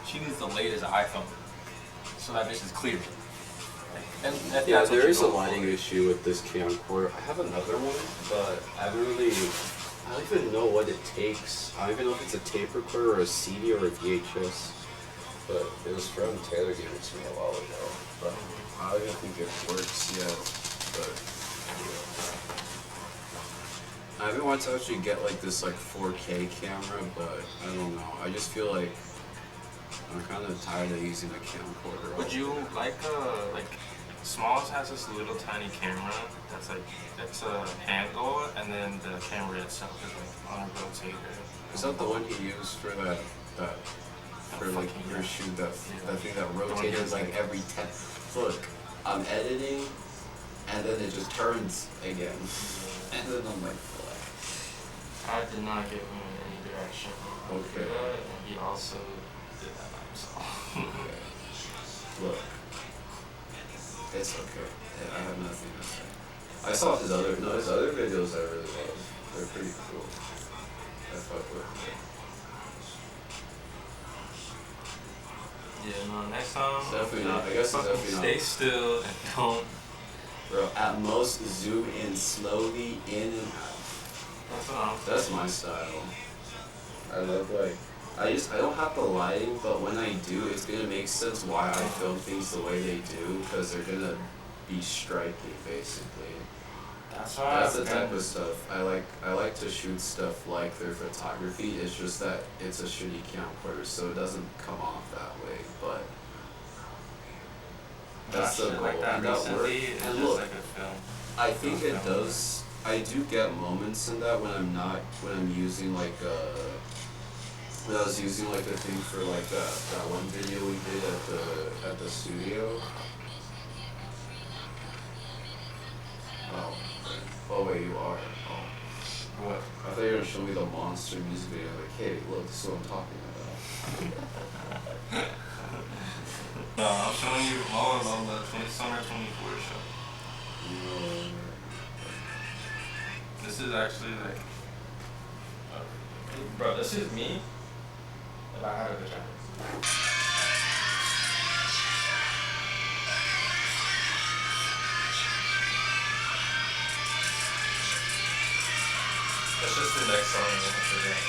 She needs the latest iPhone, so that bitch is clear. And Yeah, that's what there you is a go lighting for. issue with this camcorder. I have another one, but I don't even know what it takes. I don't even know if it's a tape recorder or a CD or a VHS. But it was from Taylor gave it to me a while ago. But I don't even think it works yet. But I've been wanting to actually get like this like 4K camera, but I don't know. I just feel like I'm kind of tired of using a camcorder. Would you like Smalls has this little tiny camera that's a handle, and then the camera itself is like on a rotator. Is that the one you use for that for like your shoot that thing that rotated like every 10? Look, I'm editing, and then it just turns again, and then I'm like, what? I did not give him any direction. Okay. And he also did that by himself. Okay. Look, it's okay. Yeah, I have nothing to say. I saw his other videos I really love. They're pretty cool. I fuck with it. Yeah, no, next time. It's definitely not. I guess it's definitely not. Stay still and don't. Bro, at most zoom in slowly in and out. That's what I'm saying. That's my style. I love like I don't have the lighting, but when I do, it's gonna make sense why I film things the way they do, because they're gonna be striking basically. That's the type of stuff I like. I like to shoot stuff like their photography. It's just that it's a shitty camcorder, so it doesn't come off that way. But that's the goal. Like that And that recently, worked. it's And just look, like a film. I think it does. I do get moments in that when I'm using like when I was using like the thing for like that one video we did at the studio. Oh. Oh wait, you are. Oh. What? I thought you were gonna show me the monster music video. Like, hey, look, this is what I'm talking about. No, I'm showing you all on the summer 24 show. This is actually like, bro, this is me if I had a vagina. That's just the next song after that.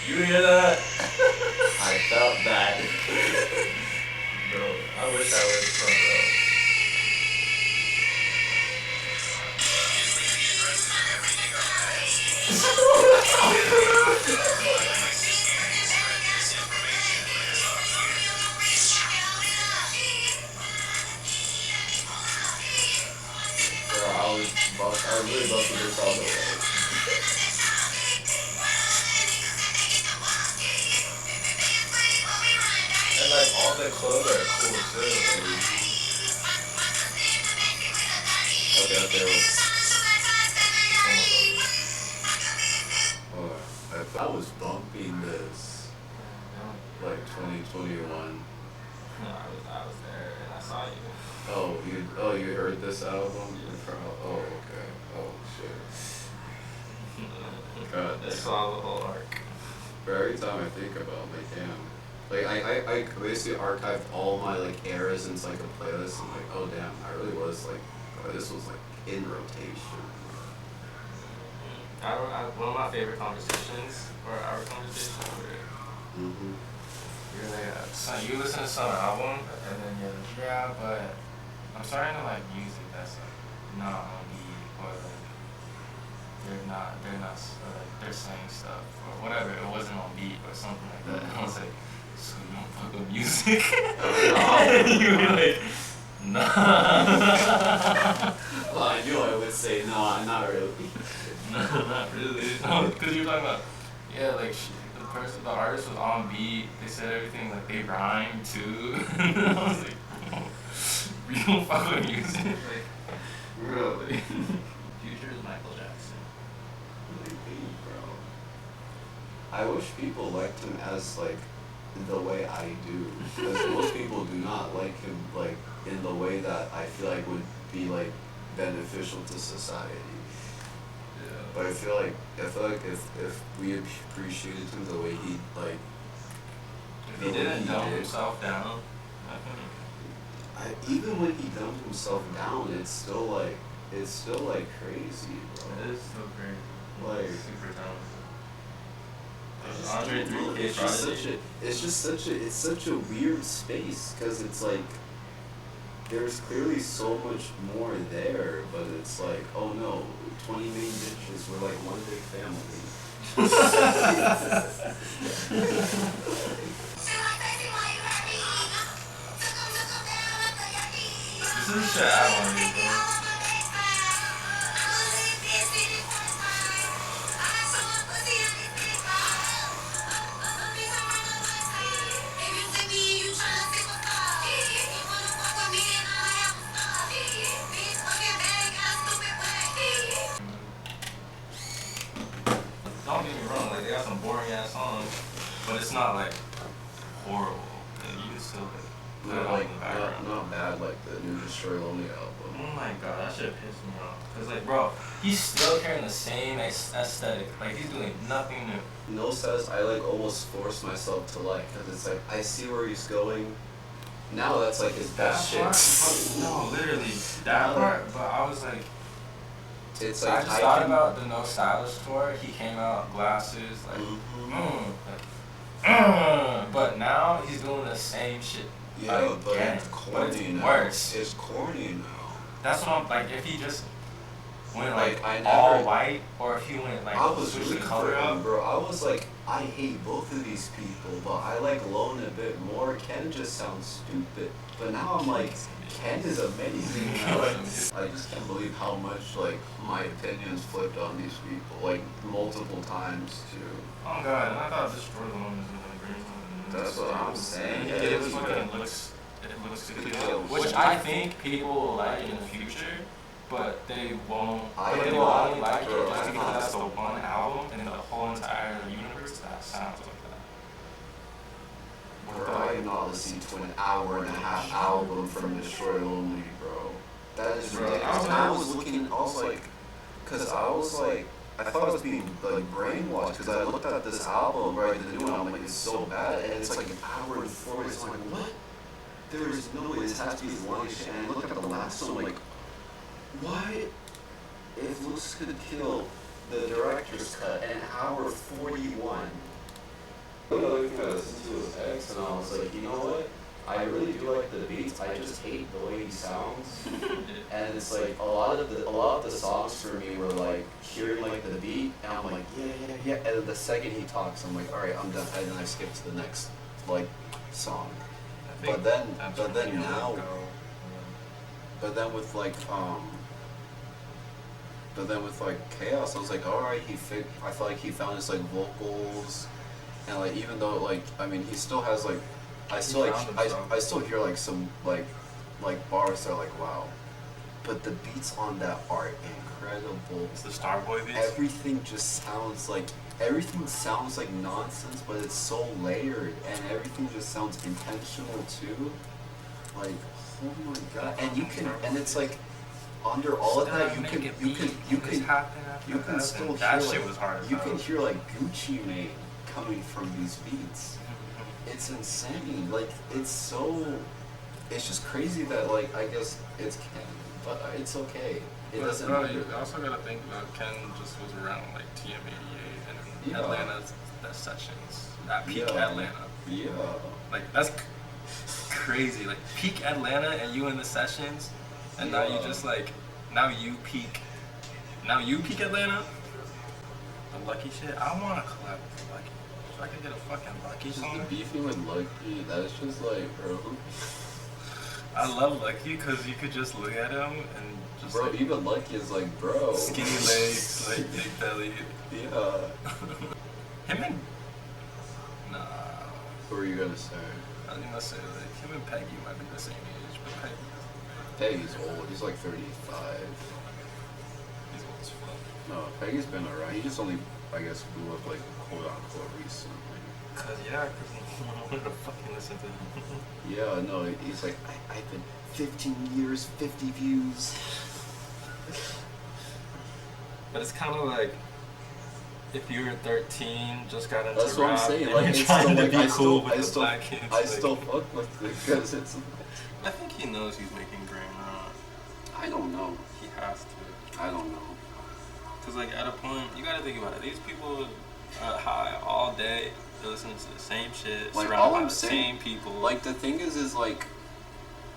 You hear that? I felt that. Bro, I wish I was front row. Bro, I was really busting this all the way. And like all the clothes are cool too. Okay, hold on. I was bumping this like 2021. No, I was there and I saw you. Oh, you heard this album? Oh, okay. Oh, shit. God. I saw the whole arc. But every time I think about it, like, damn. Like, I basically archived all my, like, eras into, like, a playlist. I'm like, oh, damn, I really was, like, this was, like, in rotation. One of my favorite conversations, or our conversation, where you're like, son, you listen to some album, and then you're like, yeah, but I'm starting to like music that's like not on beat, or like they're not, or like they're saying stuff, or whatever, it wasn't on beat, or something like that. And I was And you were like, nah. Well, I knew I would say no, not really. No, not really. No, because you were talking about, yeah, like the artist was on beat. They said everything like they rhymed too. And I was like, oh, you don't fuck with music, like, really. Future is Michael Jackson. Really, bro. I wish people liked him as like the way I do, because most people do not like him like in the way that I feel like would be like beneficial to society. Yeah. But I feel like if we appreciated him the way he like, If he didn't dumb himself down, even when he dumbed himself down, it's still like crazy, bro. it is so crazy. Like, Super talented. Andre 3K, it's such a weird space, because it's like there's clearly so much more there, but it's like, oh no, 20 main bitches, we're like one big family. This is shit I want to do, bro. Don't get me wrong, like they got some boring ass songs, but it's not like horrible. Like, you can still like put it on in the background. Not bad like the new Destroy Lonely album. Oh my god, that shit pissed me off. Cause like, bro, he's still carrying the same aesthetic. Like he's doing nothing new. No says I like almost forced myself to like, because it's like I see where he's going. Now that's like his best shit. No, literally that part. But I was like, it's I like just thought about the No Stylish tour. He came out glasses like, but now he's doing the same shit. Yeah, but again, it's corny now. Worse. It's corny now. That's what I'm like. If he just went like I all never- white, or if he went like I was switch rooting the color for him, up. bro. I was like, I hate both of these people, but I like Lone a bit more. Ken just sounds stupid. But now I'm like, Ken is amazing. I just can't believe how much like my opinions flipped on these people, like multiple times too. Oh god, and I thought Destroy the One was really great. That's what I'm saying. It looks good, which I think people will like in the future, but they won't. But they will only like it just because that's the one album and the whole entire universe that sounds like that. Bro, I am not listening to an hour-and-a-half album from Destroy Lonely, bro. That is ridiculous. And I was looking, I was like, because I was like, I thought I was being like brainwashed, because I looked at this album, right, the new one, I'm like, it's so bad, and it's like an hour and 4 minutes. I'm like, what? There is no way this has to be the longest shit. And I looked at the last one, like, why? If Looks Could Kill, the director's cut, an hour 41. Another thing I listened to was X, and I was like, you know what? I really do like the beats. I just hate the way he sounds. And it's like a lot of the songs for me were like hearing like the beat, and I'm like, yeah. And then the second he talks, I'm like, all right, I'm done. And then I skip to the next like song. But then now, but then with like Chaos, I was like, all right, I felt like he found his like vocals, and like even though like I mean he still has like I still hear like some like bars that are like wow, but the beats on that are incredible. It's the Starboy beats. Everything sounds like nonsense, but it's so layered, and everything just sounds intentional too. Like, oh my god! And it's like under all of that, you can still hear like, you can hear like Gucci Mane coming from these beats. It's insane. Like it's just crazy that like I guess it's Ken, but it's okay. It doesn't matter. You also gotta think about Ken just was around like TM88 and Atlanta's the sessions at peak Atlanta. Yeah. Like that's crazy. Like peak Atlanta and you in the sessions, and now you just like now you peak Atlanta. The Lucky shit. I want to collab with Lucky. if I could get a fucking Lucky Just the song. beefing with Lucky, that's just like, bro. I love Lucky because you could just look at him and just Bro, like, even Lucky is like, bro. skinny legs, like big belly. Yeah. Him and nah, What were you gonna say? I was gonna say like him and Peggy might be the same age, but Peggy, Peggy's old. He's like 35. he's old as fuck. No, Peggy's been around. He just only, I guess, blew up like quote unquote recently. Cause no one to fucking listen to him. Yeah, no, he's like, I've been 15 years, 50 views. But it's kind of like if you were 13, just got into That's what I'm rap, saying. and Like, you're it's trying still to like, be I cool still, with I the still, black kids. I like, still fuck with it because it's. I think he knows he's making grand now. I don't know. He has to. I don't know. Cause like at a point, you gotta think about it. These people are high all day. They're listening to the same shit, Like, surrounded all by I'm the saying- same people. Like the thing is like,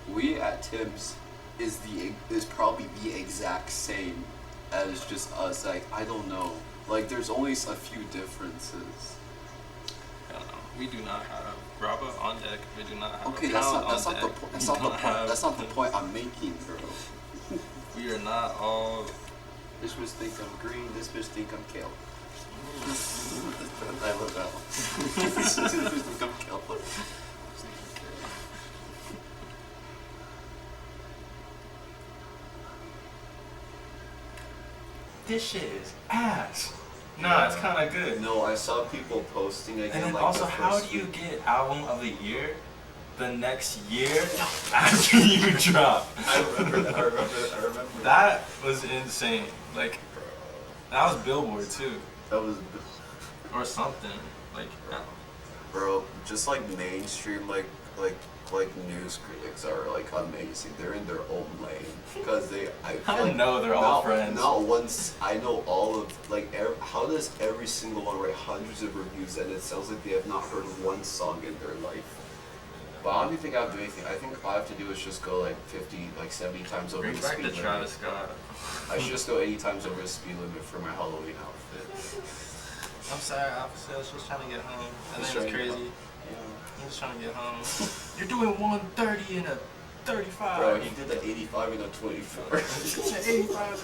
we at Tibbs is probably the exact same as just us. Like, I don't know. Like, there's only a few differences. I don't know. We do not have grabba on deck. We do not have. Okay, a that's pound not on the deck. point. That's We not the don't point. have- That's not the point I'm making, bro. We are not all. This bitch think I'm green. This bitch think I'm kale. I love that one. This bitch think I'm kale. This shit is ass. Nah, it's kind of good. No, I saw people posting again. And then like also, the how first do you week. get album of the year the next year after you drop? I remember that. I remember. That was insane. Like, that was Billboard too, That was, or something. Like, bro. Just like mainstream, like news critics are like amazing. They're in their own lane because they. I feel I like know they're all not, friends. Not once. I know all of like. How does every single one write hundreds of reviews and it sounds like they have not heard one song in their life? But I don't even think I have to do anything. I think all I have to do is just go like 50, like 70 times over bring the back speed the limit. Travis Scott. I should just go 80 times over the speed limit for my Halloween outfit. I'm sorry, officer. I was just trying to get home. That Just name was trying to get crazy. Yeah. I'm just trying to get home. You're doing 130 in a 35. Bro, he did the 85 and a 24. 85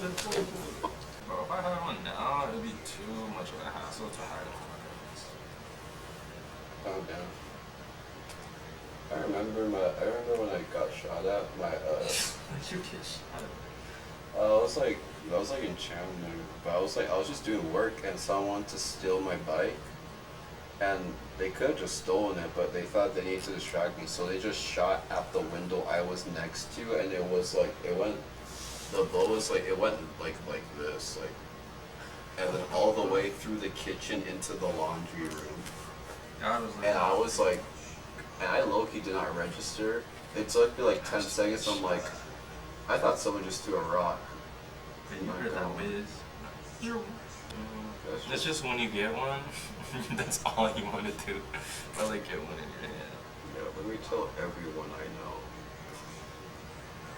and a 24. Bro, if I had one now, it would be too much of a hassle to hire one. Oh damn. I remember when I got shot at, my You get shot. I was like in Chandler, but I was just doing work and someone wanted to steal my bike, and they could have just stolen it, but they thought they needed to distract me, so they just shot at the window I was next to, and the bullet was like, it went like this, like, and then all the way through the kitchen into the laundry room. And I was like, and I low-key did not register. It took me like 10 seconds. I'm like, I thought someone just threw a rock. And you heard that whiz. It's just when you get one, that's all you want to do. Probably get one in your hand. Yeah, let me tell everyone I know.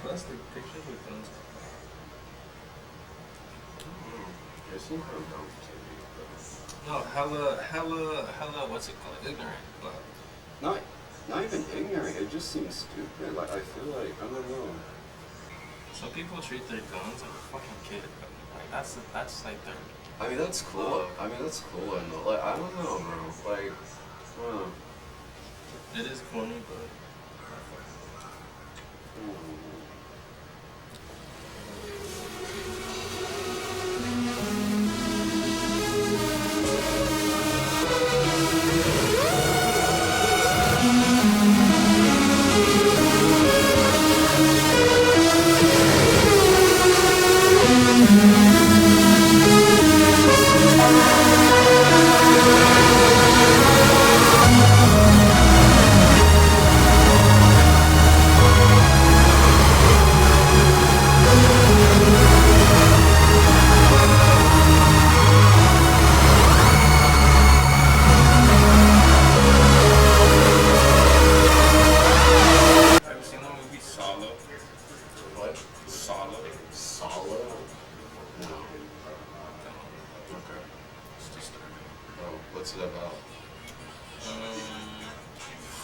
Plus the pictures with them. There's some kind of dumb TV, but No, hella, what's it called? Ignorant. But not even ignorant. It just seems stupid. Like, I feel like, I don't know. some people treat their guns like a fucking kid. Like that's like their. I mean, that's cool. That's cool. And like, I don't know, bro. Like, I don't know. It is corny, but.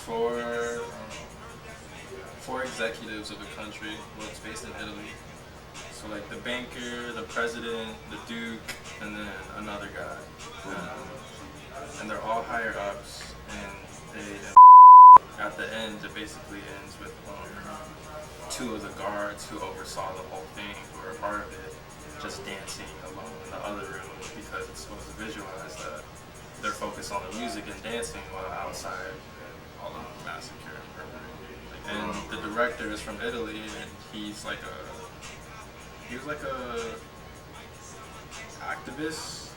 four executives of a country. Well, it's based in Italy. So like the banker, the president, the duke, and then another guy. And they're all higher ups, and at the end it basically ends with two of the guards who oversaw the whole thing, who were a part of it, just dancing alone in the other room because it's supposed to visualize that they're focused on the music and dancing while outside all of the massacre and murder. And the director is from Italy, and he was like a activist.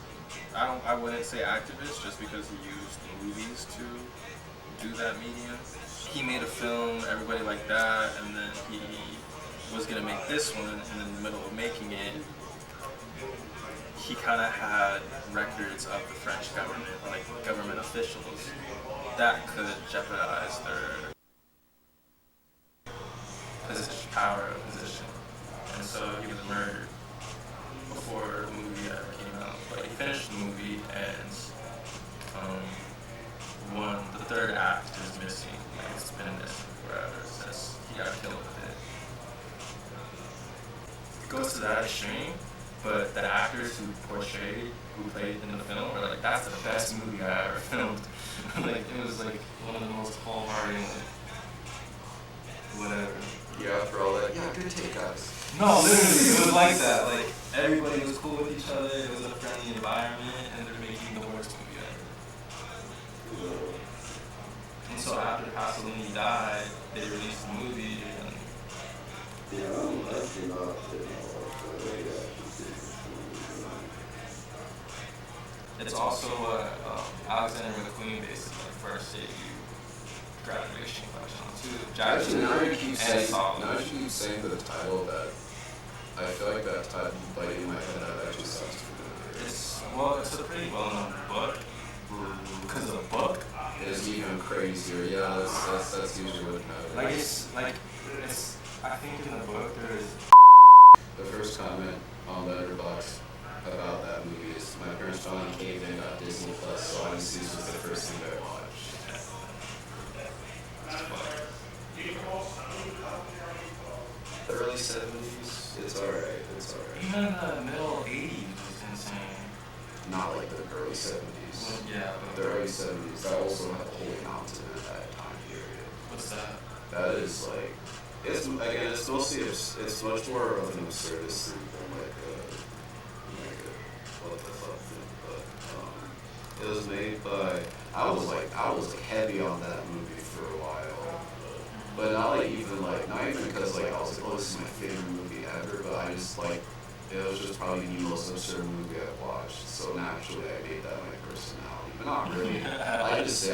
I wouldn't say activist just because he used movies to do that medium. He made a film, everybody liked that, and then he was gonna make this one, and in the middle of making it, he kind of had records of the French government, like government officials, that could jeopardize their power position. And so he was murdered before the movie ever came out. But he finished the movie, and the third act is missing. Like, it's been missing forever since he got killed with it. It goes to that extreme, but the actors who played in the film were like, that's the best movie I ever filmed. Like, it was like one of the most wholehearted, whatever. Yeah, after all that, yeah, good take, guys. No, literally, it was like that. Like, everybody was cool with each other, it was a friendly environment, and they're making the worst movie ever. And so after Pasolini died, they released the movie, and it's also Alexander McQueen basically like first debut graduation collection too. Actually, now you keep saying the title of that. I feel like that title, like in my head, that actually sounds familiar. It's a pretty well-known book. Because the book is even crazier. Yeah, that's usually what matters. I think in the book there is. The first comment on Letterboxd about that movie is my parents finally caved in, got Disney Plus, so honestly this was the first thing I watched. The early 70s, it's alright. Even the middle 80s was insane. Not like the early 70s. Well, yeah, but the early 70s, that also had the Holy Mountain at that time period. What's that? That is like, it's mostly, it's much more of an absurdist thing than like a what the fuck thing, but it was made by, I was heavy on that movie for a while, but not even because like I was like, oh, this is my favorite movie ever, but I just like, it was just probably the most absurd movie I've watched, so naturally I made that my personality, but not really. I just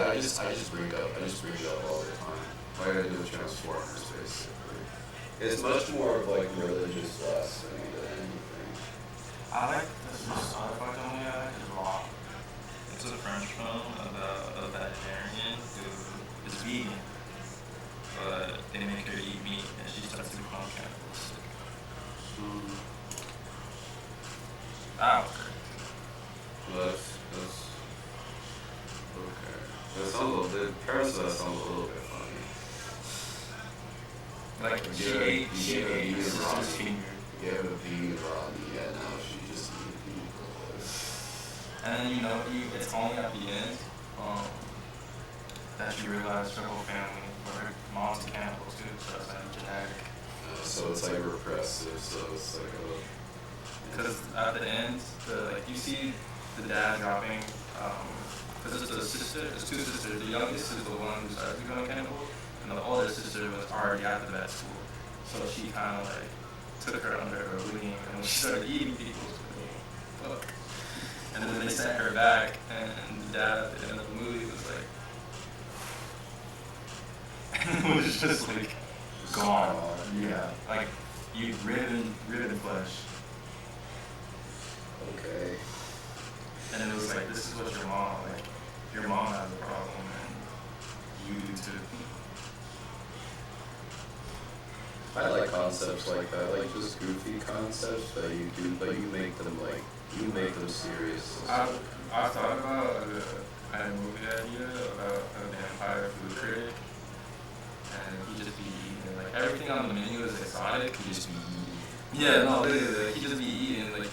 bring it up all the time. I gotta do with Transformers, basically. It's much more of like religious blasphemy than anything. I like this sci-fi film we had is Raw. It's a French film about a veterinarian who is vegan, but they make her eat meat and she starts to become cannibalistic. That was great. Well, that's okay. The premise of that sounds a little bit funny. Like, she ate her sister's finger. Yeah, the vegan Rodney, yeah, now she just eats people. And then, it's only at the end that she realized her whole family, or her mom's a cannibal too, so it's like genetic. So it's like repressive, so it's like because at the end, you see the dad dropping, because it's two sisters. The youngest is the one who started becoming cannibal, and the older sister was already at the vet school. So she kind of took her under her wing, and when she started eating people, she was like, fuck. And then they sent her back, and the dad at the end of the movie was like, it was just gone. Yeah, you riven flesh. okay. And it was like, this is what your mom has a problem, and you do too. I like concepts like that, like just goofy concepts that you do, but you make them serious. I thought about a movie idea about a vampire food critic like he just be eating. Yeah, no, literally, like, he just be eating, like,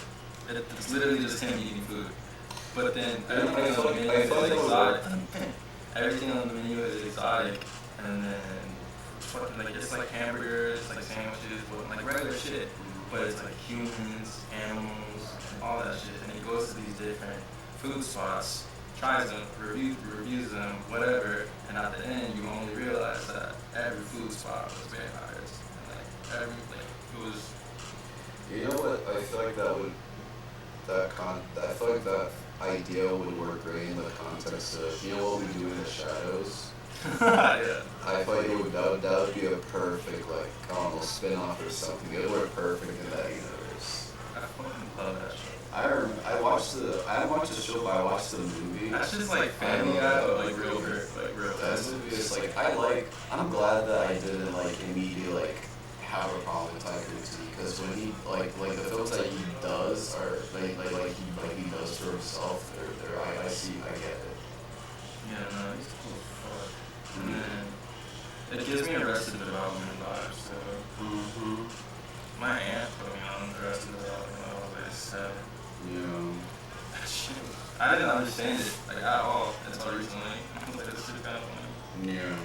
it's literally just him eating food. But then everything on the menu is exotic. Everything on the menu is exotic, and then fucking like it's like hamburgers, it's like sandwiches, but like regular shit. But it's like humans, animals, and all that shit. And he goes to these different food spots, tries them, reviews them, whatever. And at the end, you only realize that every food spot was vampires. And like every like it was. You know what? I feel like I feel like that idea would work great in the context of, you know what we do in the shadows? Yeah. I feel like that would be a perfect, like, I don't know, spin-off or something. It would work perfect in that universe. I fucking love that show. I didn't watch the show, but I watched the movie. That's just like Family Guy, but like real good, like real. That movie is like, I'm glad that I didn't like immediately like have a problem with Taika Waititi, because when he like the films that he does are he does for himself, I get it. Yeah, no, he's cool as fuck. And then it gives me Arrested Development vibes. So my aunt put me on Arrested Development when I was like 7. Yeah. That shit, I didn't understand it like at all until recently. I was like, this is kind of funny. Yeah.